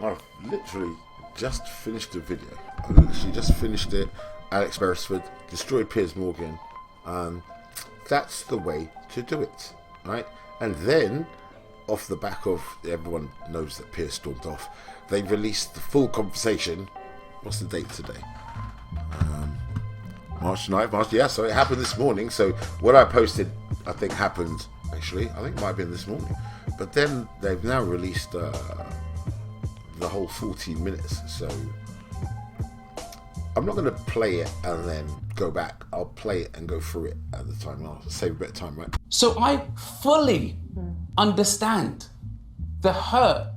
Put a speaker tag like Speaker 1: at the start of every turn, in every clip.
Speaker 1: I've literally just finished the video. I literally just finished it. Alex Beresford destroyed Piers Morgan. That's the way to do it, right? And then, off the back of everyone knows that Piers stormed off, they released the full conversation. What's the date today? March 9th. Yeah, so it happened this morning. So what I posted, I think happened, actually, I think it might have been this morning. But then they've now released the whole 14 minutes. So I'm not going to play it and then go back. I'll play it and go through it at the time. I'll save a bit of time, right?
Speaker 2: So I fully understand the hurt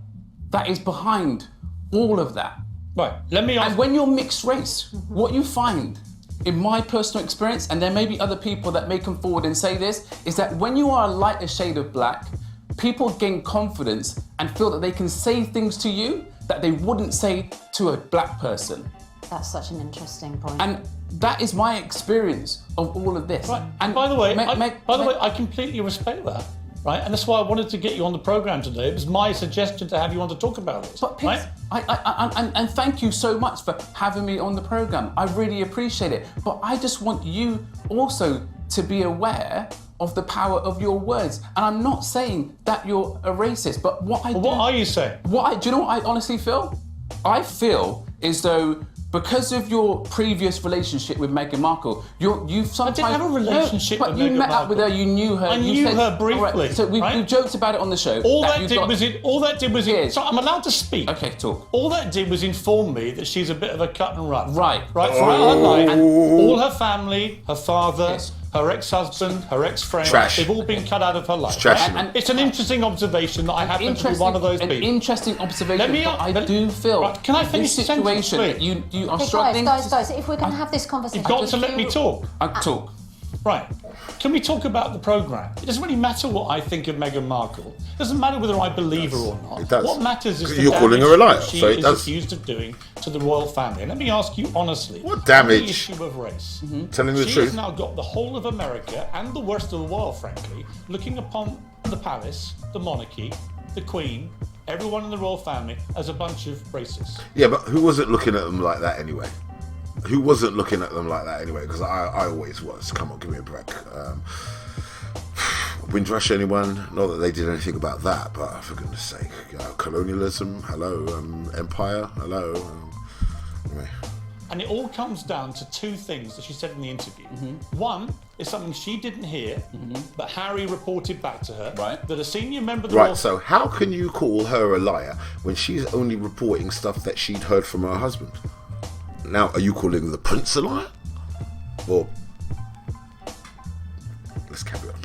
Speaker 2: that is behind all of that.
Speaker 3: Right, let me ask...
Speaker 2: And when you're mixed race, what you find, in my personal experience, and there may be other people that may come forward and say this, is that when you are a lighter shade of black, people gain confidence and feel that they can say things to you that they wouldn't say to a black person.
Speaker 4: That's such an interesting point.
Speaker 2: And that is my experience of all of this.
Speaker 3: Right.
Speaker 2: And
Speaker 3: by the way, I completely respect that. Right, and that's why I wanted to get you on the program today. It was my suggestion to have you on to talk about this.
Speaker 2: But Piers,
Speaker 3: right?
Speaker 2: And thank you so much for having me on the program. I really appreciate it. But I just want you also to be aware of the power of your words. And I'm not saying that you're a racist, but what are you saying? Do you know what I honestly feel? I feel as though, because of your previous relationship with Meghan Markle, you've sometimes...
Speaker 3: I didn't have a relationship with Meghan Markle.
Speaker 2: But you met up with her, you knew her.
Speaker 3: I knew her briefly. Right,
Speaker 2: so we've joked about it on the show.
Speaker 3: All that did was... So I'm allowed to speak.
Speaker 2: Okay, talk.
Speaker 3: All that did was inform me that she's a bit of a cut and run.
Speaker 2: Right.
Speaker 3: Right, throughout her life, and all her family, her father, her ex-husband, her ex-friend, they've all been cut out of her life. And it's an interesting observation that I happen to be one of those people.
Speaker 2: An interesting observation, but I do feel...
Speaker 3: Right, can I finish
Speaker 2: this situation that you are struggling...
Speaker 4: Guys, if we're going to have this conversation...
Speaker 3: You've got to let me talk.
Speaker 2: Talk.
Speaker 3: Right. Can we talk about the programme? It doesn't really matter what I think of Meghan Markle. It doesn't matter whether I believe her or not.
Speaker 1: It does.
Speaker 3: What matters is the
Speaker 1: you're calling her a liar,
Speaker 3: she
Speaker 1: so it
Speaker 3: is
Speaker 1: does.
Speaker 3: accused of doing to the royal family. And let me ask you honestly.
Speaker 1: What damage?
Speaker 3: The issue of race.
Speaker 1: Telling the truth.
Speaker 3: She has now got the whole of America and the worst of the world, frankly, looking upon the palace, the monarchy, the Queen, everyone in the royal family as a bunch of racists.
Speaker 1: Yeah, but who wasn't looking at them like that anyway? Who wasn't looking at them like that anyway? Because I always was. Come on, give me a break. Windrush anyone? Not that they did anything about that, but for goodness sake, colonialism, hello, empire, hello. Anyway.
Speaker 3: And it all comes down to two things that she said in the interview. One is something she didn't hear, but Harry reported back to her, that a senior member of the royal...
Speaker 1: Right, so how can you call her a liar when she's only reporting stuff that she'd heard from her husband? Now, are you calling the prince a liar? Or... let's carry on.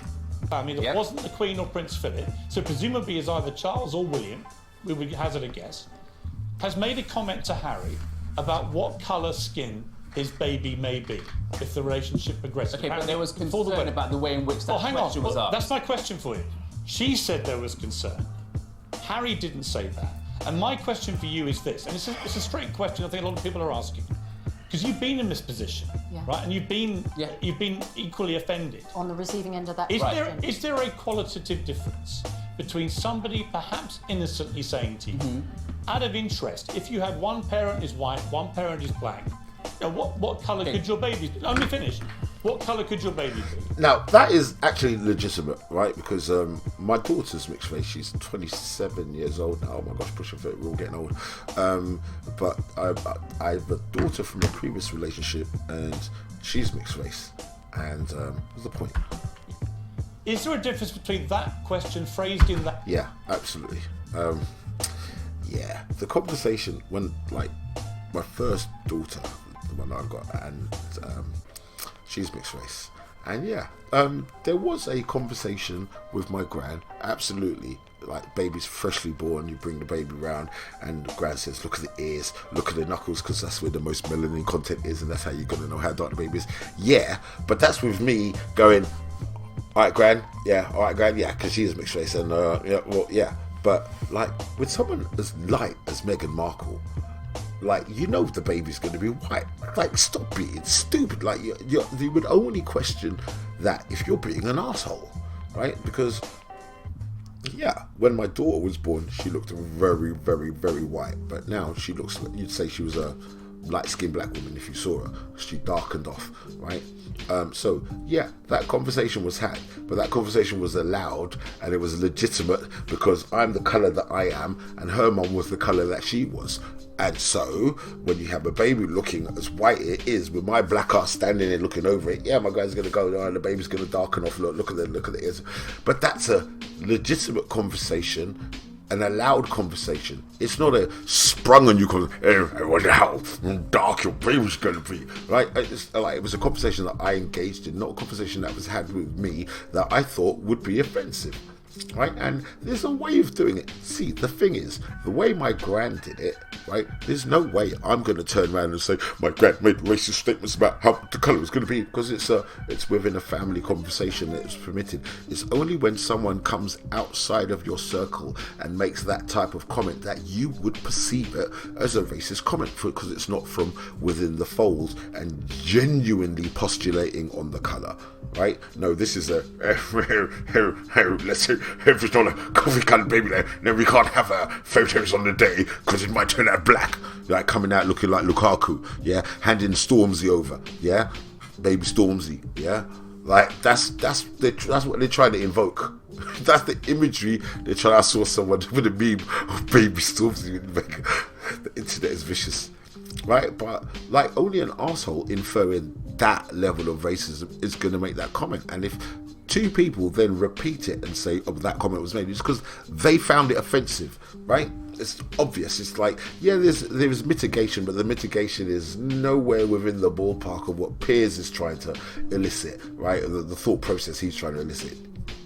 Speaker 3: Family that wasn't the Queen or Prince Philip, so presumably is either Charles or William, we would hazard a guess, has made a comment to Harry about what colour skin his baby may be if the relationship progresses.
Speaker 2: Okay, but there was concern about the way in which that question was asked.
Speaker 3: That's my question for you. She said there was concern. Harry didn't say that. And my question for you is this, and it's a straight question I think a lot of people are asking, because you've been in this position, right? And you've been equally offended.
Speaker 4: On the receiving end of that
Speaker 3: question. Is there a qualitative difference between somebody perhaps innocently saying to you, out of interest, if you had one parent is white, one parent is black, you know, what colour could your baby be? Let me finish. What colour could your baby be?
Speaker 1: Now, that is actually legitimate, right? Because my daughter's mixed race. She's 27 years old now. Oh my gosh, pushing 30, we're all getting old. But I have a daughter from a previous relationship, and she's mixed race. And what's the point?
Speaker 3: Is there a difference between that question phrased in that?
Speaker 1: Yeah, absolutely. Yeah, the conversation when, like, my first daughter, the one I got, and she's mixed race. And yeah, there was a conversation with my gran, absolutely. Like, baby's freshly born, you bring the baby round, and gran says, look at the ears, look at the knuckles, because that's where the most melanin content is, and that's how you're going to know how dark the baby is. Yeah, but that's with me going, all right, gran, yeah, because she is mixed race, and yeah. But, like, with someone as light as Meghan Markle, like, you know the baby's going to be white. Like, stop being stupid. Like, you would only question that if you're being an asshole. right? Because yeah, when my daughter was born, she looked very, very, very white. But now she looks like, you'd say she was a light-skinned black woman if you saw her. She darkened off, right? So yeah, that conversation was had, but that conversation was allowed and it was legitimate because I'm the colour that I am and her mum was the colour that she was. And so when you have a baby looking as white it is, with my black ass standing there looking over it, yeah, my guy's gonna go there and the baby's gonna darken off. Look at the ears. But that's a legitimate conversation, an allowed conversation. It's not a sprung on you because, hey, I wonder how dark your baby's gonna be, right? It was a conversation that I engaged in, not a conversation that was had with me that I thought would be offensive. Right, and there's a way of doing it. See, the thing is, the way my gran did it, right, there's no way I'm going to turn around and say my gran made racist statements about how the colour was going to be, because it's within a family conversation that it's permitted. It's only when someone comes outside of your circle and makes that type of comment that you would perceive it as a racist comment, because it's not from within the fold and genuinely postulating on the colour. Right? No, this is a let's say if it's not a coffee coloured baby then we can't have photos on the day because it might turn out black. Like coming out looking like Lukaku, yeah, handing Stormzy over, yeah, baby Stormzy, yeah. Like that's what they're trying to invoke. That's the imagery they're trying. I saw someone with a meme of baby Stormzy. The internet is vicious. Right, but like only an arsehole inferring that level of racism is going to make that comment. And if two people then repeat it and say, oh, that comment was made, it's because they found it offensive, right? It's obvious. It's like, yeah, there is mitigation, but the mitigation is nowhere within the ballpark of what Piers is trying to elicit, right? The thought process he's trying to elicit.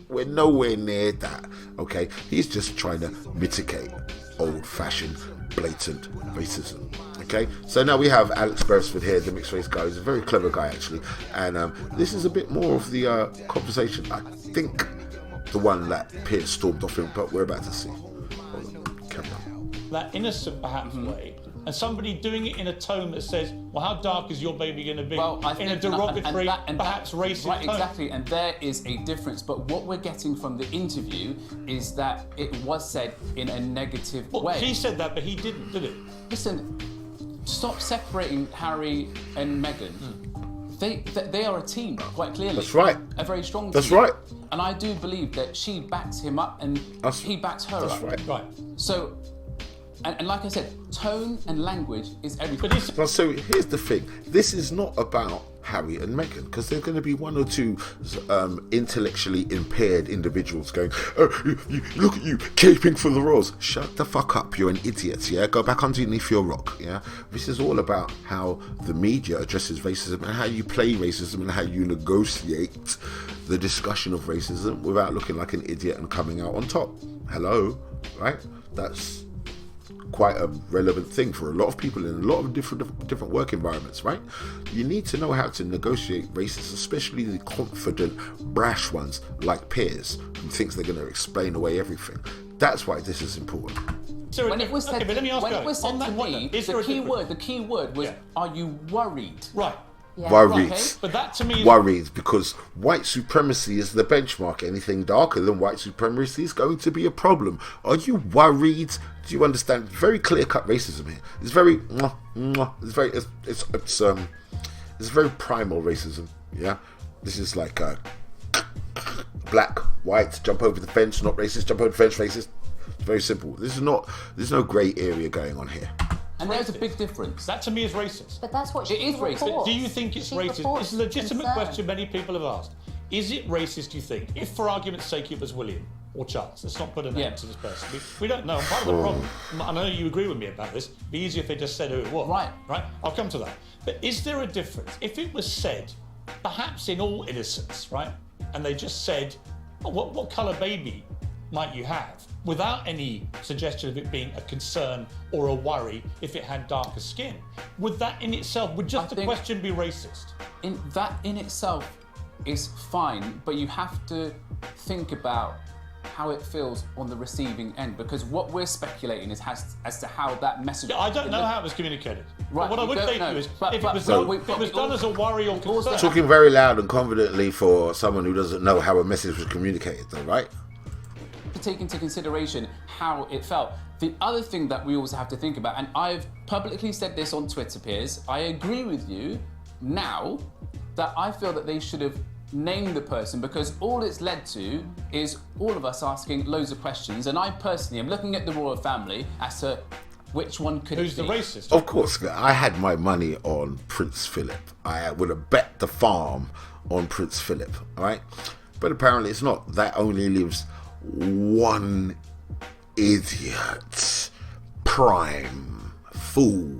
Speaker 1: We're nowhere near that, okay? He's just trying to mitigate old-fashioned, blatant racism. Okay, so now we have Alex Beresford here, the mixed race guy. He's a very clever guy, actually. And this is a bit more of the conversation, I think, the one that Piers stormed off in, but we're about to see. Hold on, carry on.
Speaker 3: That innocent, perhaps, way, and somebody doing it in a tone that says, well, how dark is your baby going to be?
Speaker 2: Well, I think
Speaker 3: in a derogatory,
Speaker 2: and
Speaker 3: perhaps racist
Speaker 2: right,
Speaker 3: tone.
Speaker 2: exactly, and there is a difference. But what we're getting from the interview is that it was said in a negative way.
Speaker 3: He said that, but he didn't, did it?
Speaker 2: Listen, stop separating Harry and Meghan. They are a team, quite clearly.
Speaker 1: That's right.
Speaker 2: A very strong team.
Speaker 1: That's right.
Speaker 2: And I do believe that she backs him up and he backs her up.
Speaker 1: That's right.
Speaker 3: Right.
Speaker 2: So, and like I said, tone and language is everything.
Speaker 1: So here's the thing. This is not about Harry and Meghan, because there's going to be one or two intellectually impaired individuals going, oh, you, look at you, caping for the royals. Shut the fuck up, you're an idiot, yeah? Go back underneath your rock, yeah? This is all about how the media addresses racism and how you play racism and how you negotiate the discussion of racism without looking like an idiot and coming out on top. Hello, right? That's quite a relevant thing for a lot of people in a lot of different work environments, right? You need to know how to negotiate racism, especially the confident, brash ones like Piers, who thinks they're going to explain away everything. That's why this is important.
Speaker 3: So
Speaker 2: When it was said,
Speaker 3: but let me ask
Speaker 2: when
Speaker 3: you,
Speaker 2: it was said
Speaker 3: on
Speaker 2: to
Speaker 3: that
Speaker 2: me,
Speaker 3: point, is there a difference?
Speaker 2: the key word was, are you worried?
Speaker 3: Right.
Speaker 4: Yeah.
Speaker 1: Worried.
Speaker 2: Okay.
Speaker 3: But that to me is...
Speaker 1: Worried, because white supremacy is the benchmark. Anything darker than white supremacy is going to be a problem. Are you worried? Do you understand? Very clear-cut racism here. It's very, it's very primal racism. Yeah, this is like black, white, jump over the fence, not racist. Jump over the fence, racist. It's very simple. There's no grey area going on here.
Speaker 2: And there's a big difference.
Speaker 3: That to me is racist.
Speaker 4: But that's what she
Speaker 2: It is racist.
Speaker 4: reports.
Speaker 3: Do you think it's
Speaker 4: She
Speaker 3: racist?
Speaker 4: reports
Speaker 3: It's a legitimate
Speaker 4: concern.
Speaker 3: question many people have asked. Is it racist, do you think, if for argument's sake it was William or Charles? Let's not put a name to this person. We don't know. And part of the problem, I know you agree with me about this, it'd be easier if they just said who it was.
Speaker 2: Right.
Speaker 3: Right? I'll come to that. But is there a difference? If it was said, perhaps in all innocence, right, and they just said, oh, what colour baby might you have, without any suggestion of it being a concern or a worry if it had darker skin, would that in itself, would just the question be racist?
Speaker 2: That in itself is fine, but you have to think about how it feels on the receiving end, because what we're speculating is as to how that message.
Speaker 3: I don't know how it was communicated.
Speaker 2: Right,
Speaker 3: What I would say to you is, if it was done as a worry or concern.
Speaker 1: Talking very loud and confidently for someone who doesn't know how a message was communicated, though, right?
Speaker 2: To take into consideration how it felt. The other thing that we also have to think about, and I've publicly said this on Twitter, Piers, I agree with you now that I feel that they should have named the person, because all it's led to is all of us asking loads of questions, and I personally am looking at the royal family as to which one could
Speaker 3: Who's
Speaker 2: it be.
Speaker 3: the racist?
Speaker 1: Of course, I had my money on Prince Philip. I would have bet the farm on Prince Philip, all right? But apparently it's not. That only lives one idiot, prime fool.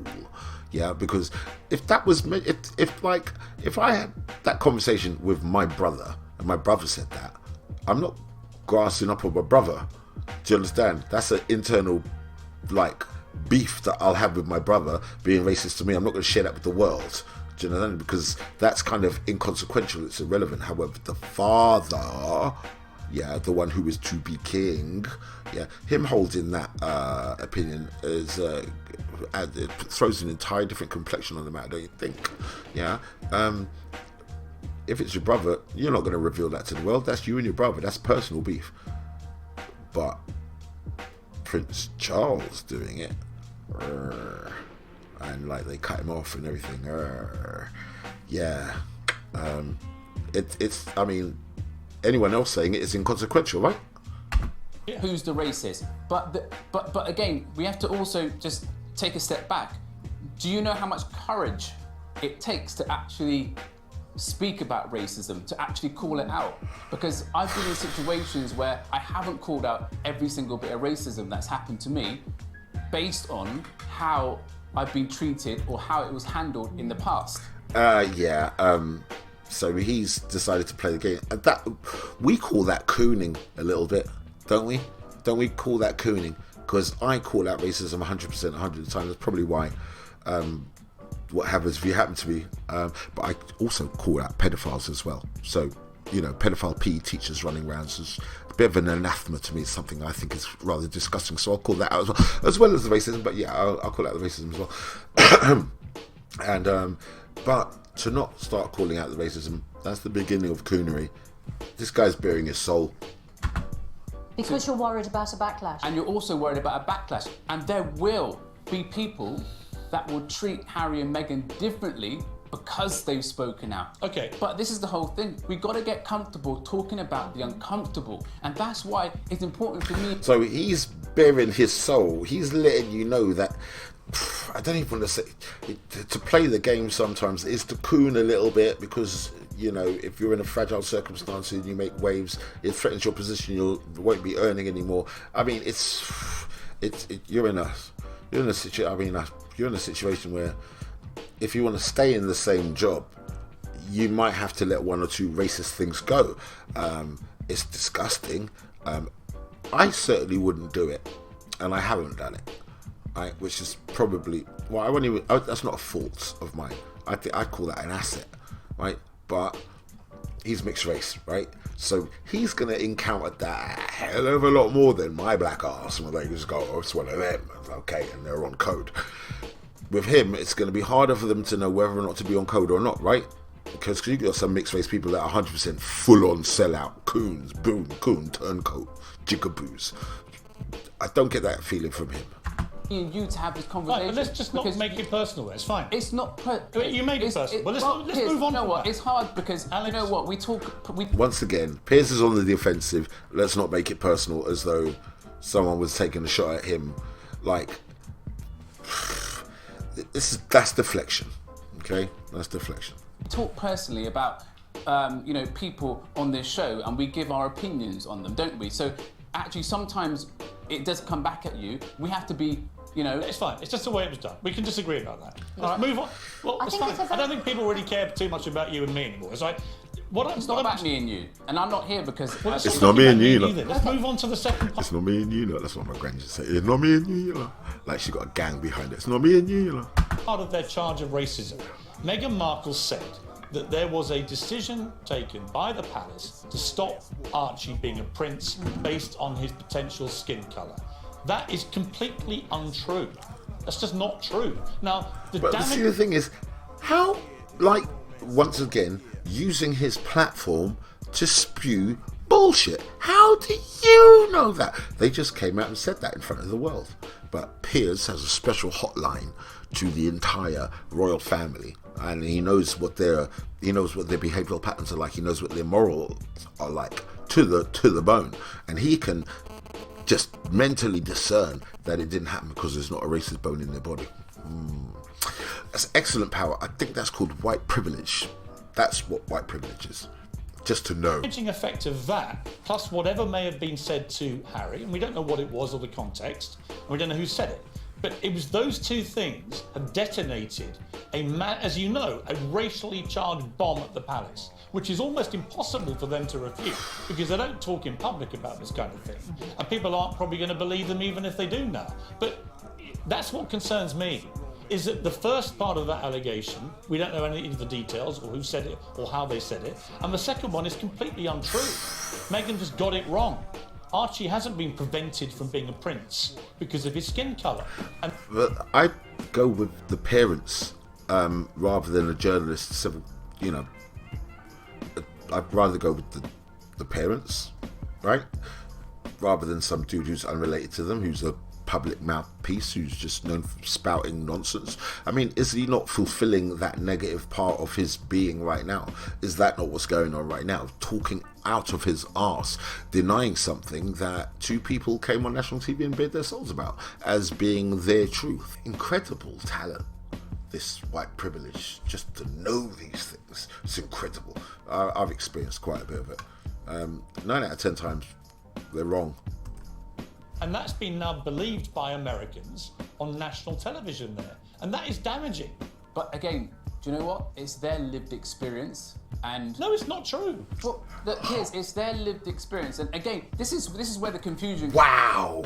Speaker 1: Yeah, because if that was me, if I had that conversation with my brother and my brother said that, I'm not grassing up on my brother. Do you understand? That's an internal beef that I'll have with my brother being racist to me. I'm not going to share that with the world. Do you know? Because that's kind of inconsequential. It's irrelevant. However, the father, yeah, the one who is to be king, yeah, him holding that opinion is it throws an entire different complexion on the matter, don't you think? Yeah. If it's your brother, you're not going to reveal that to the world. That's you and your brother. That's personal beef. But Prince Charles doing it, and they cut him off and everything. Yeah. It's. I mean, anyone else saying it is inconsequential, right?
Speaker 2: Who's the racist? But again, we have to also just take a step back. Do you know how much courage it takes to actually speak about racism, to actually call it out? Because I've been in situations where I haven't called out every single bit of racism that's happened to me based on how I've been treated or how it was handled in the past.
Speaker 1: So he's decided to play the game. That we call that cooning a little bit, don't we? Don't we call that cooning? Because I call out racism 100%, 100 of the time. That's probably why. What happens if you happen to be? But I also call out pedophiles as well. So, pedophile PE teachers running around is a bit of an anathema to me. It's something I think is rather disgusting. So I'll call that out as well as the racism. But yeah, I'll call out the racism as well. And but to not start calling out the racism, that's the beginning of coonery. This guy's bearing his soul.
Speaker 4: Because you're worried about a backlash.
Speaker 2: And you're also worried about a backlash. And there will be people that will treat Harry and Meghan differently because they've spoken out.
Speaker 3: Okay.
Speaker 2: But this is the whole thing. We got to get comfortable talking about the uncomfortable. And that's why it's important for me.
Speaker 1: So he's bearing his soul. He's letting you know that, I don't even want to say, to play the game sometimes is to coon a little bit, because, if you're in a fragile circumstance and you make waves, it threatens your position, you won't be earning anymore. I mean, you're in a situation where if you want to stay in the same job, you might have to let one or two racist things go. It's disgusting. I certainly wouldn't do it, and I haven't done it. Right, which is probably that's not a fault of mine. I think I'd call that an asset, right? But he's mixed race, right? So he's gonna encounter that a hell of a lot more than my black ass when they just go, oh, it's one of them, okay, and they're on code. With him, it's gonna be harder for them to know whether or not to be on code or not, right? Because you got some mixed race people that are 100% full on sellout, coons, coon, turncoat, jigaboos. I don't get that feeling from him.
Speaker 2: And you to have this conversation.
Speaker 3: Right, but let's just not make it personal. It's fine.
Speaker 2: It's not.
Speaker 3: You made it personal. Well, let's move on.
Speaker 2: You know what? It's hard because
Speaker 3: Alex,
Speaker 2: you know what we
Speaker 1: Once again, Piers is on the defensive. Let's not make it personal, as though someone was taking a shot at him. That's deflection. Okay, that's deflection.
Speaker 2: talk personally about people on this show, and we give our opinions on them, don't we? So actually, sometimes it does come back at you. We have to be.
Speaker 3: It's fine. It's just the way it was done. We can disagree about that. All right, move on. Well, it's fine. I don't think people really care too much about you and me anymore. It's like,
Speaker 2: it's not about me and you, and I'm not here because
Speaker 1: it's not me and you.
Speaker 3: Let's move on to the second part.
Speaker 1: It's not me and you. That's what my grand used to say. It's not me and you. Like she got a gang behind it. It's not me and you.
Speaker 3: Part of their charge of racism, Meghan Markle said that there was a decision taken by the palace to stop Archie being a prince based on his potential skin colour. That is completely untrue. That's just not true. Now,
Speaker 1: See, the thing is, how, like, once again, using his platform to spew bullshit. How do you know that? They just came out and said that in front of the world. But Piers has a special hotline to the entire royal family, and he knows what their behavioural patterns are like. He knows what their morals are like to the bone, and he can just mentally discern that it didn't happen because there's not a racist bone in their body. That's excellent power. I think that's called white privilege. That's what white privilege is. Just to know.
Speaker 3: The damaging effect of that, plus whatever may have been said to Harry, and we don't know what it was or the context, and we don't know who said it, but it was those two things have detonated as you know, a racially charged bomb at the palace, which is almost impossible for them to refute because they don't talk in public about this kind of thing, and people aren't probably going to believe them even if they do now. But that's what concerns me. Is that the first part of that allegation, we don't know any of the details or who said it or how they said it, and the second one is completely untrue. Meghan just got it wrong. Archie hasn't been prevented from being a prince because of his skin colour.
Speaker 1: But I go with the parents rather than a journalist. I'd rather go with the parents, right? Rather than some dude who's unrelated to them, who's a public mouthpiece, who's just known for spouting nonsense. I mean, is he not fulfilling that negative part of his being right now? Is that not what's going on right now? Talking out of his arse, denying something that two people came on national TV and bared their souls about as being their truth. Incredible talent, this white privilege, just to know these things. It's incredible. I've experienced quite a bit of it. 9 out of 10 times, they're wrong.
Speaker 3: And that's been now believed by Americans on national television there. And that is damaging.
Speaker 2: But again, do you know what? It's their lived experience, and
Speaker 3: no, it's not true.
Speaker 2: Well, it's their lived experience, and again, this is where the confusion.
Speaker 1: Wow,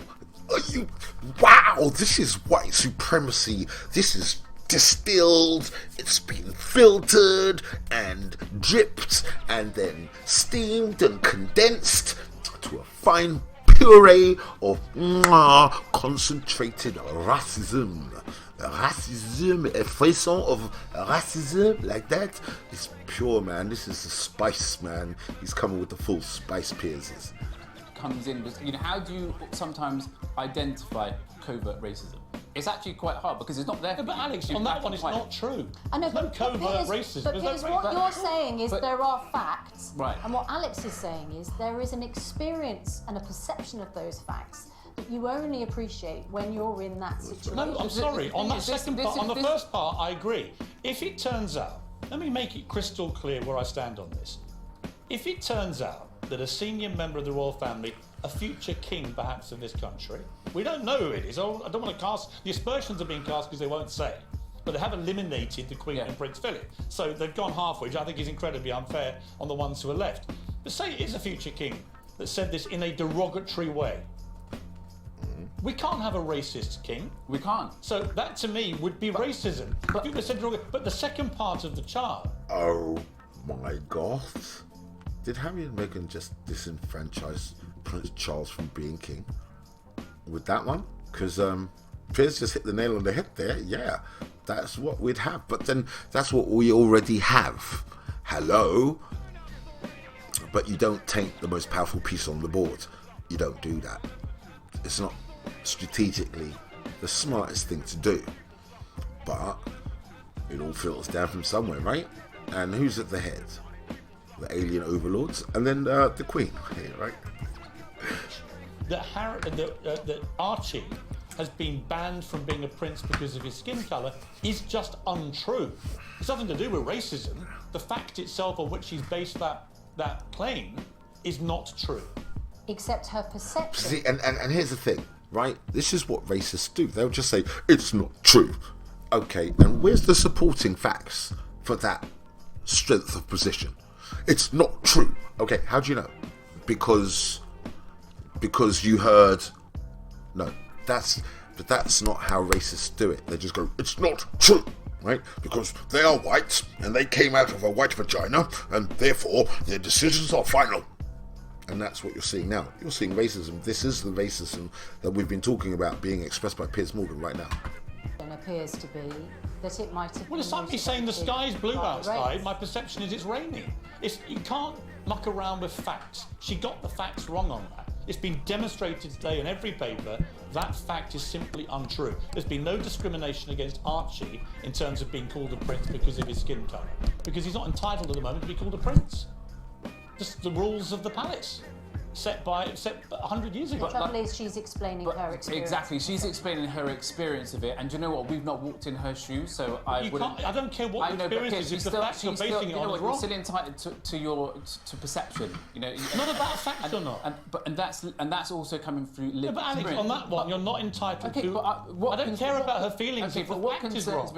Speaker 1: wow! This is white supremacy. This is distilled. It's been filtered and dripped, and then steamed and condensed to a fine puree of concentrated racism. A frisson of racism like that is pure, man. This is the spice, man. He's coming with the full spice, Piers.
Speaker 2: Comes in, how do you sometimes identify covert racism? It's actually quite hard because it's not there.
Speaker 3: Yeah, but Alex, on that one, it's not true.
Speaker 4: I know,
Speaker 3: there's no covert racism.
Speaker 4: But Piers, what you're saying is there are facts,
Speaker 2: right?
Speaker 4: And what Alex is saying is there is an experience and a perception of those facts that you only appreciate when you're in that situation.
Speaker 3: No, I'm sorry. On that second part, on the first part, I agree. If it turns out, let me make it crystal clear where I stand on this. If it turns out that a senior member of the royal family, a future king perhaps of this country, we don't know who it is. I don't want to cast, the aspersions are being cast because they won't say. But they have eliminated the Queen and Prince Philip. So they've gone halfway, which I think is incredibly unfair on the ones who are left. But say it is a future king that said this in a derogatory way. We can't have a racist king.
Speaker 2: We can't.
Speaker 3: So that to me would be racism. But the second part of the chart.
Speaker 1: Oh my God. Did Harry and Meghan just disenfranchise Prince Charles from being king with that one? Because Piers just hit the nail on the head there. Yeah, that's what we'd have. But then that's what we already have. Hello? But you don't taint the most powerful piece on the board. You don't do that. It's not strategically the smartest thing to do. But it all filters down from somewhere, right? And who's at the head? The alien overlords, and then the Queen, right?
Speaker 3: That Archie has been banned from being a prince because of his skin colour is just untrue. It's nothing to do with racism. The fact itself on which he's based that claim is not true.
Speaker 4: Except her perception.
Speaker 1: See, and here's the thing, right? This is what racists do. They'll just say, it's not true. Okay, and where's the supporting facts for that strength of position? It's not true. Okay, how do you know? Because you heard. No, that's not how racists do it. They just go, it's not true. right? Because they are white and they came out of a white vagina, and therefore their decisions are final. And that's what you're seeing now. You're seeing racism. This is the racism that we've been talking about being expressed by Piers Morgan right now.
Speaker 4: It appears to be that it might have.
Speaker 3: Well, it's like me saying the sky's blue outside. My perception is it's raining. You can't muck around with facts. She got the facts wrong on that. It's been demonstrated today in every paper that fact is simply untrue. There's been no discrimination against Archie in terms of being called a prince because of his skin colour, because he's not entitled at the moment to be called a prince. Just the rules of the palace, set 100 years ago.
Speaker 4: The trouble is she's explaining her experience.
Speaker 2: Exactly, she's explaining her experience of it, and do you know what? We've not walked in her shoes, so I
Speaker 3: don't care what the experience is. If the facts you're basing it on is wrong.
Speaker 2: You're still entitled to perception. You know,
Speaker 3: it's not about facts or not.
Speaker 2: And that's also coming through lived
Speaker 3: experience. But Alex, on that one, you're not entitled to. I don't care about her feelings.
Speaker 2: Okay, but what concerns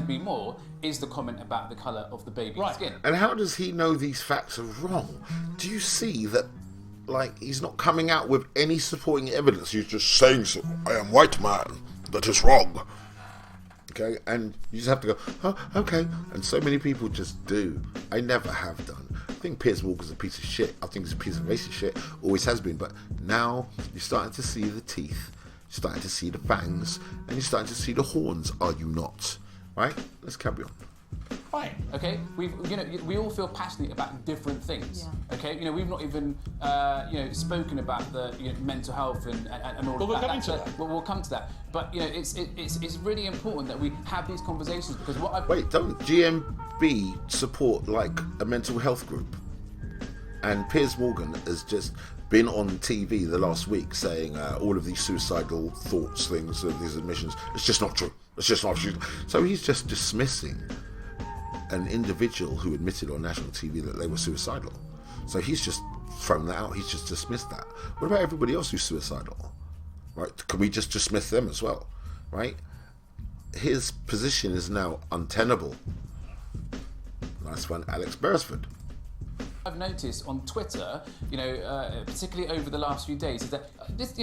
Speaker 2: me more is the comment about the colour of the baby's skin.
Speaker 1: And how does he know these facts are wrong? Do you see that? Like, he's not coming out with any supporting evidence. He's just saying, so, I am white man. That is wrong. Okay? And you just have to go, oh, okay. And so many people just do. I never have done. I think Piers Morgan's a piece of shit. I think he's a piece of racist shit. Always has been. But now you're starting to see the teeth. You're starting to see the fangs. And you're starting to see the horns. Are you not? Right? Let's carry on.
Speaker 2: Right. Okay. We all feel passionate about different things. Yeah. Okay. We've not even spoken about the mental health and all of that.
Speaker 3: We're coming to that.
Speaker 2: We'll come to that. But it's really important that we have these conversations, because
Speaker 1: don't GMB support like a mental health group? And Piers Morgan has just been on TV the last week saying all of these suicidal thoughts, things, these admissions. It's just not true. It's just not true. So he's just dismissing an individual who admitted on national TV that they were suicidal. So he's just thrown that out. He's just dismissed that. What about everybody else who's suicidal? Right? Can we just dismiss them as well? Right? His position is now untenable. Nice one, Alex Beresford.
Speaker 2: I've noticed on Twitter, particularly over the last few days, is that this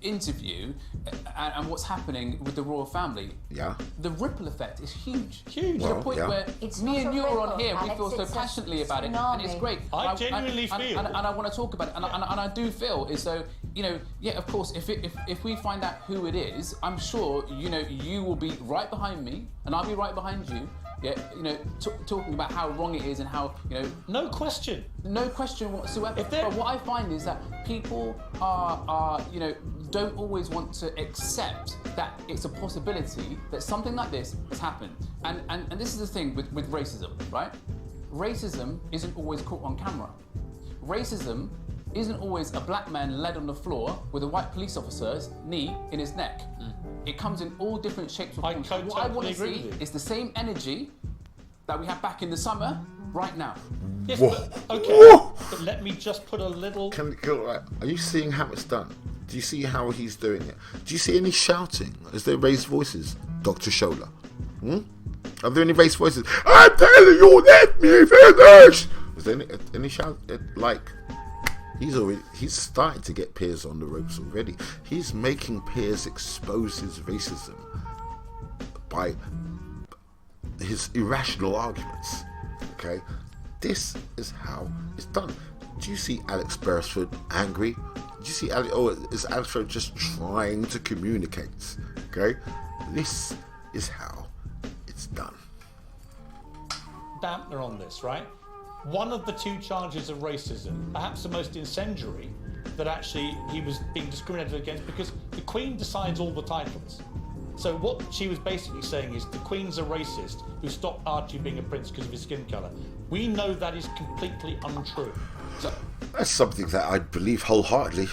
Speaker 2: interview and what's happening with the royal family, the ripple effect is huge.
Speaker 3: Huge.
Speaker 2: To the point where me and you are on here,
Speaker 4: Alex,
Speaker 2: we feel so passionately about it, and it's great.
Speaker 3: I genuinely feel,
Speaker 2: and I want to talk about it, and I do feel as though, of course, if we find out who it is, I'm sure you will be right behind me, and I'll be right behind you. Yeah, talking about how wrong it is and how,
Speaker 3: No question
Speaker 2: whatsoever. But what I find is that people are don't always want to accept that it's a possibility that something like this has happened. And this is the thing with racism, right? Racism isn't always caught on camera. Racism isn't always a black man led on the floor with a white police officer's knee in his neck. It comes in all different shapes and forms. What I want to see is the same energy that we had back in the summer, right now.
Speaker 3: Yes, but let me just put a little...
Speaker 1: Are you seeing how it's done? Do you see how he's doing it? Do you see any shouting as they raise voices, Dr. Shola? Are there any raised voices? I'm telling you, let me finish! Is there any shout? He's starting to get Piers on the ropes already. He's making Piers expose his racism by his irrational arguments. Okay? This is how it's done. Do you see Alex Beresford angry? Do you see is Alex Beresford just trying to communicate? Okay? This is how it's done.
Speaker 3: Dampener on this, right? One of the two charges of racism, perhaps the most incendiary, that actually he was being discriminated against, because the Queen decides all the titles. So what she was basically saying is the Queen's a racist who stopped Archie being a prince because of his skin colour. We know that is completely untrue.
Speaker 1: So, that's something that I believe wholeheartedly.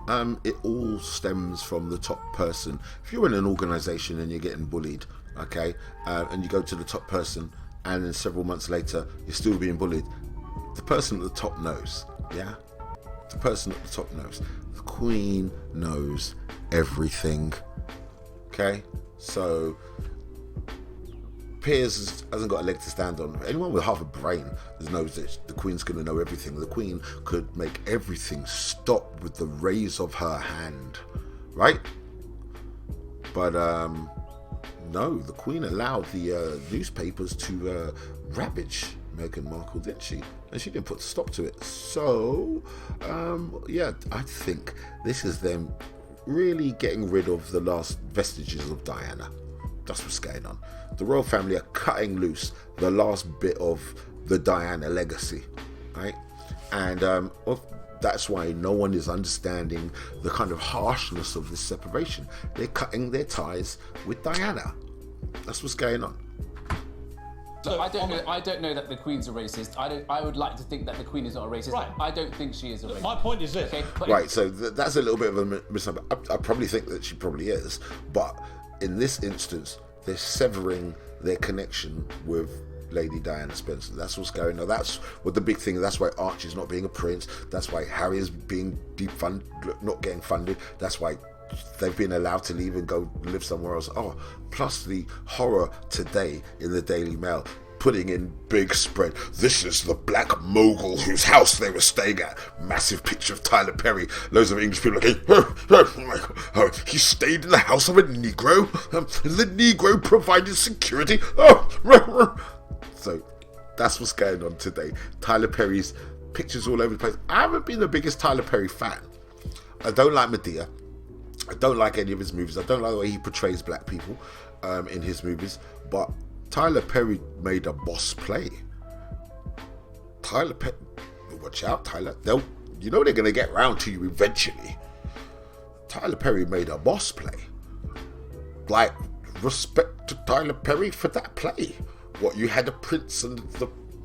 Speaker 1: It all stems from the top person. If you're in an organisation and you're getting bullied, okay, and you go to the top person, and then several months later you're still being bullied, the person at the top knows. Yeah, the person at the top knows. The Queen knows everything. Okay, so Piers hasn't got a leg to stand on. Anyone with half a brain knows that the Queen's going to know everything. The Queen could make everything stop with the raise of her hand, right? But No, the Queen allowed the newspapers to ravage Meghan Markle, didn't she? And she didn't put a stop to it. So, I think this is them really getting rid of the last vestiges of Diana. That's what's going on. The royal family are cutting loose the last bit of the Diana legacy, right? And that's why no one is understanding the kind of harshness of this separation. They're cutting their ties with Diana. That's what's going on.
Speaker 2: So I don't know that the Queen's a racist. I would like to think that the Queen is not a racist.
Speaker 3: Right.
Speaker 2: I don't think she is a racist.
Speaker 3: My point is this.
Speaker 2: Okay,
Speaker 1: Right, so that's a little bit of a misunderstanding. I probably think that she probably is, but in this instance, they're severing their connection with Lady Diana Spencer. That's what's going on. That's what the big thing. That's why Archie's not being a prince. That's why Harry is being not getting funded. That's why they've been allowed to leave and go live somewhere else. Oh, plus the horror today in the Daily Mail, putting in big spread. This is the black mogul whose house they were staying at. Massive picture of Tyler Perry. Loads of English people like, he stayed in the house of a Negro. The Negro provided security. So that's what's going on today. Tyler Perry's pictures all over the place. I haven't been the biggest Tyler Perry fan. I don't like Medea. I don't like any of his movies. I don't like the way he portrays black people in his movies. But Tyler Perry made a boss play. Tyler Perry, watch out, Tyler. They're going to get round to you eventually. Tyler Perry made a boss play. Like, respect to Tyler Perry for that play. What, you had a prince and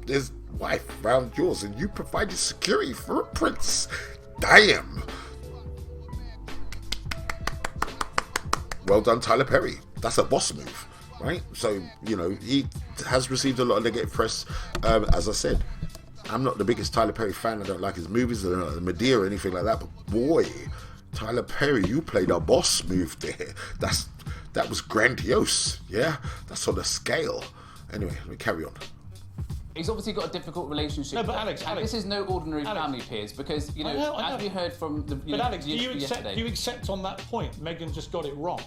Speaker 1: his wife round yours, and you provided security for a prince. Damn. Well done, Tyler Perry. That's a boss move, right? So, he has received a lot of negative press. As I said, I'm not the biggest Tyler Perry fan. I don't like his movies. I don't like Medea or anything like that. But boy, Tyler Perry, you played a boss move there. That was grandiose. Yeah, that's on a scale. Anyway, we carry on.
Speaker 2: He's obviously got a difficult relationship.
Speaker 3: No, but Alex,
Speaker 2: this is no ordinary family, Piers, because
Speaker 3: I know.
Speaker 2: as we heard from the.
Speaker 3: But Alex, do you
Speaker 2: yesterday,
Speaker 3: accept on that point Meghan just got it wrong?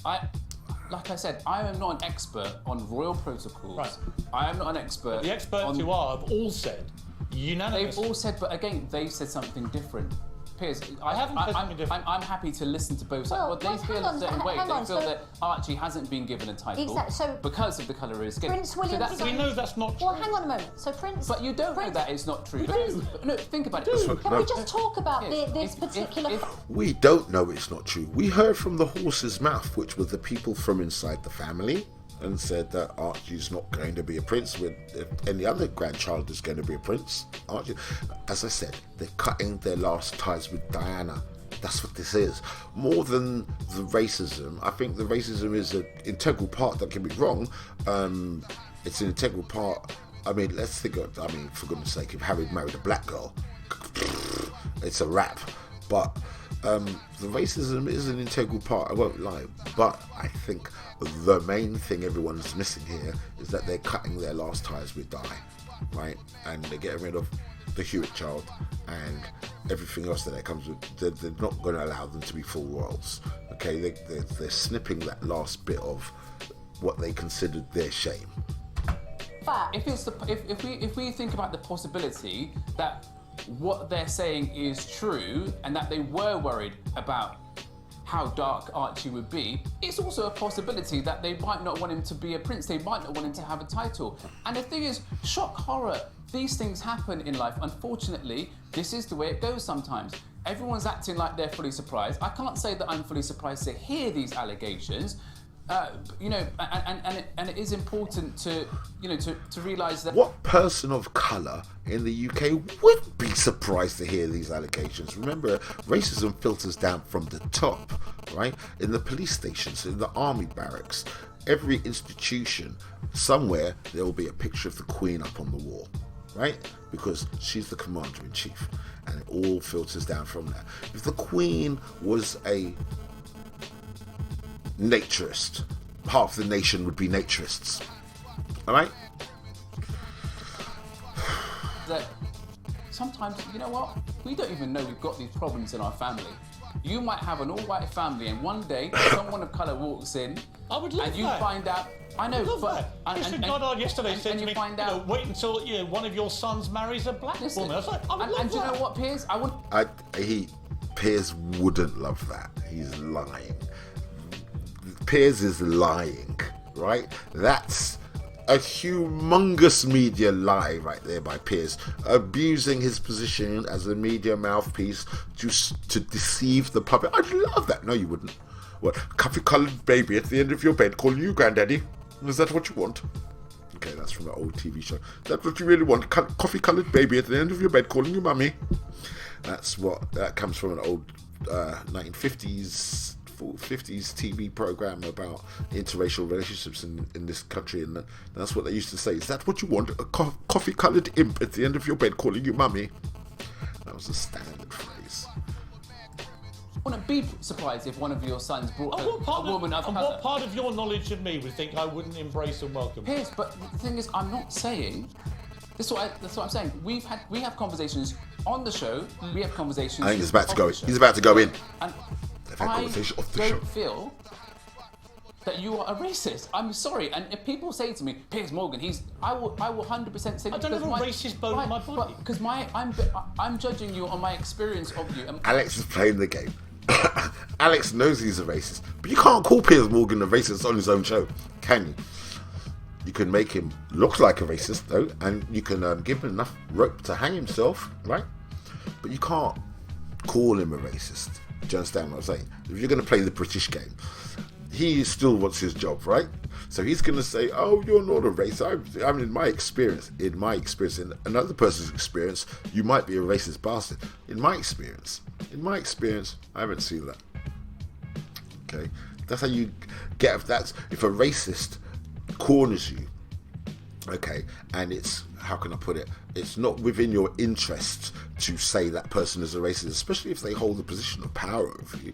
Speaker 2: Like I said, I am not an expert on royal protocols.
Speaker 3: Right.
Speaker 2: I am not an expert.
Speaker 3: The experts who are have all said unanimously.
Speaker 2: They've all said, but again, they've said something different. Piers,
Speaker 3: I haven't said something different.
Speaker 2: I'm happy to listen to both sides.
Speaker 4: Well,
Speaker 2: They feel a certain way. They feel
Speaker 4: so
Speaker 2: that Archie hasn't been given a title
Speaker 4: Exactly, so
Speaker 2: because of the colour of his skin.
Speaker 4: Prince William
Speaker 2: So
Speaker 3: We know that's not true.
Speaker 4: Well, hang on a moment. So Prince...
Speaker 2: But you don't know
Speaker 4: Prince,
Speaker 2: that it's not true.
Speaker 4: We do.
Speaker 2: No, think about it.
Speaker 4: Can we just talk about this particular...
Speaker 1: We don't know it's not true. We heard from the horse's mouth, which were the people from inside the family, and said that Archie's not going to be a prince when any other grandchild is going to be a prince. Archie, as I said, they're cutting their last ties with Diana. That's what this is. More than the racism, I think the racism is an integral part. Don't get me wrong. It's an integral part. I mean, let's think of, for goodness sake, if Harry married a black girl, it's a wrap. But the racism is an integral part, I won't lie. But I think the main thing everyone's missing here is that they're cutting their last ties with Di, right? And they're getting rid of the Hewitt child and everything else that comes with. They're not going to allow them to be full royals. Okay, they're snipping that last bit of what they considered their shame.
Speaker 2: If we think about the possibility that what they're saying is true and that they were worried about how dark Archie would be, it's also a possibility that they might not want him to be a prince. They might not want him to have a title. And the thing is, shock horror. These things happen in life. Unfortunately, this is the way it goes sometimes. Everyone's acting like they're fully surprised. I can't say that I'm fully surprised to hear these allegations. And it is important to realise that.
Speaker 1: What person of colour in the UK would be surprised to hear these allegations? Remember, racism filters down from the top, right? In the police stations, in the army barracks, every institution, somewhere there will be a picture of the Queen up on the wall, right? Because she's the commander-in-chief, and it all filters down from there. If the Queen was a naturist, half the nation would be naturists. All right?
Speaker 2: That sometimes, you know what? We don't even know we've got these problems in our family. You might have an all-white family, and one day someone of colour walks in,
Speaker 3: I would love
Speaker 2: and you
Speaker 3: that.
Speaker 2: find out. I know,
Speaker 3: Love
Speaker 2: but
Speaker 3: that. Mr. Goddard yesterday said to
Speaker 2: you
Speaker 3: me,
Speaker 2: find out.
Speaker 3: wait until one of your sons marries a black woman. I was like, I would love
Speaker 2: and do you
Speaker 3: that.
Speaker 2: know what, Piers?
Speaker 1: Piers wouldn't love that. He's lying. Piers is lying, right? That's a humongous media lie right there by Piers, abusing his position as a media mouthpiece to deceive the public. I'd love that. No, you wouldn't. What, coffee-coloured baby at the end of your bed calling you granddaddy? Is that what you want? Okay, that's from an old TV show. Is that what you really want? Coffee-coloured baby at the end of your bed calling you mummy? That comes from an old 1950s 50s TV program about interracial relationships in this country, and that's what they used to say. Is that what you want? A coffee-coloured imp at the end of your bed calling you mummy? That was a standard phrase.
Speaker 2: I wouldn't be surprised if one of your sons brought a woman of colour.
Speaker 3: What part of your knowledge of me would think I wouldn't embrace and welcome?
Speaker 2: Piers, but the thing is, I'm not saying. That's what I'm saying. We have conversations on the show. We have conversations.
Speaker 1: I think he's about to go.
Speaker 2: The show.
Speaker 1: He's about to go in.
Speaker 2: And
Speaker 1: I
Speaker 2: don't feel that you are a racist. I'm sorry. And if people say to me, Piers Morgan, I will 100% say.
Speaker 3: I don't have a racist bone in my body.
Speaker 2: Because I'm judging you on my experience of you.
Speaker 1: Alex is playing the game. Alex knows he's a racist, but you can't call Piers Morgan a racist on his own show, can you? You can make him look like a racist, though, and you can give him enough rope to hang himself, right? But you can't call him a racist. Do you understand what I'm saying? If you're going to play the British game, he still wants his job, right? So he's going to say, oh, you're not a racist. I mean, in my experience, in another person's experience, you might be a racist bastard. In my experience, I haven't seen that. Okay? That's how you get, if a racist corners you, okay, and it's, how can I put it, it's not within your interests to say that person is a racist, especially if they hold a position of power over you.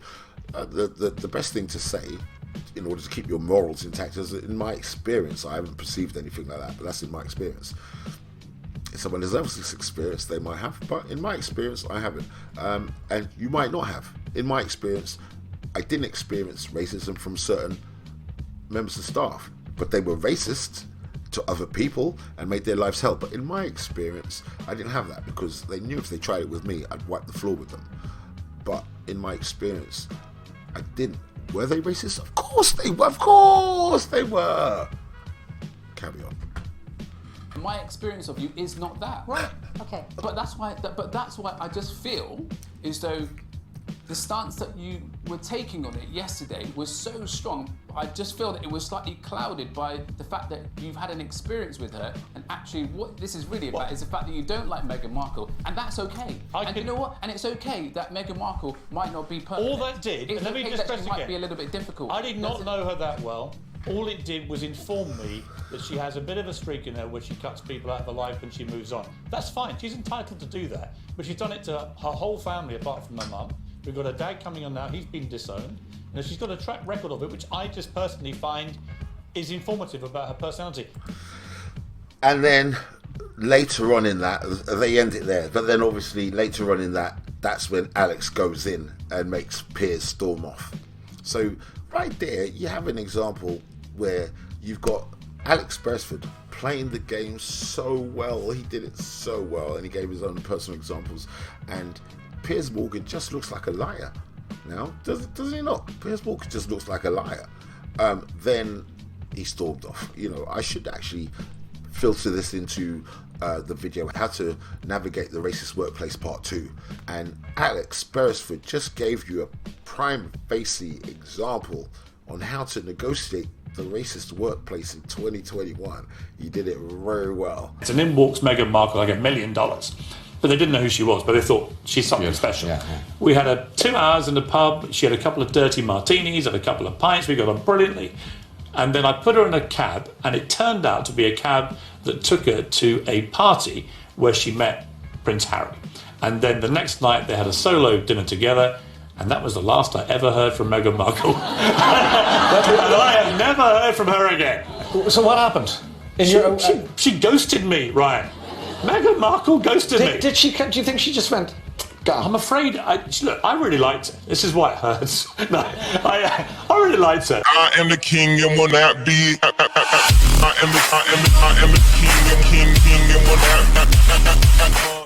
Speaker 1: The best thing to say in order to keep your morals intact is, in my experience, I haven't perceived anything like that, but that's in my experience. If someone has else's experience, they might have, but in my experience, I haven't. And you might not have. In my experience, I didn't experience racism from certain members of staff, but they were racist to other people and made their lives hell. But in my experience, I didn't have that, because they knew if they tried it with me, I'd wipe the floor with them. But in my experience, I didn't. Were they racist? Of course they were. Of course they were. Carry on.
Speaker 2: My experience of you is not that.
Speaker 4: Right. Okay.
Speaker 2: But that's why I just feel as though the stance that you were taking on it yesterday was so strong. I just feel that it was slightly clouded by the fact that you've had an experience with her, and actually what this is really about is the fact that you don't like Meghan Markle, and that's okay. You know what? And it's okay that Meghan Markle might not be perfect.
Speaker 3: All that did,
Speaker 2: it's
Speaker 3: let me
Speaker 2: okay
Speaker 3: just
Speaker 2: that
Speaker 3: stress
Speaker 2: she might
Speaker 3: again.
Speaker 2: be a little bit difficult.
Speaker 3: I did not know her that well. All it did was inform me that she has a bit of a streak in her where she cuts people out of her life and she moves on. That's fine. She's entitled to do that. But she's done it to her whole family apart from her mum. We've got her dad coming on now. He's been disowned. And she's got a track record of it, which I just personally find is informative about her personality.
Speaker 1: And then later on in that, they end it there. But then obviously later on in that, that's when Alex goes in and makes Piers storm off. So right there, you have an example where you've got Alex Beresford playing the game so well. He did it so well, and he gave his own personal examples. And Piers Morgan just looks like a liar now, does he not? Piers Morgan just looks like a liar. Then he stormed off. You know, I should actually filter this into the video, how to navigate the racist workplace part 2. And Alex Beresford just gave you a prime facie example on how to negotiate the racist workplace in 2021. He did it very well.
Speaker 3: And in walks Meghan Markle like $1 million. But they didn't know who she was, but they thought she's something special. Yeah. We had 2 hours in the pub. She had a couple of dirty martinis and a couple of pints. We got on brilliantly. And then I put her in a cab, and it turned out to be a cab that took her to a party where she met Prince Harry. And then the next night they had a solo dinner together, and that was the last I ever heard from Meghan Markle. And I have never heard from her again.
Speaker 5: So what happened?
Speaker 3: She ghosted me, Ryan. Meghan Markle ghosted me.
Speaker 5: Do you think she just went,
Speaker 3: I'm afraid. Look, I really liked it. This is why it hurts. No, I really liked it.
Speaker 5: I am the king and will not be. I am the king and will not.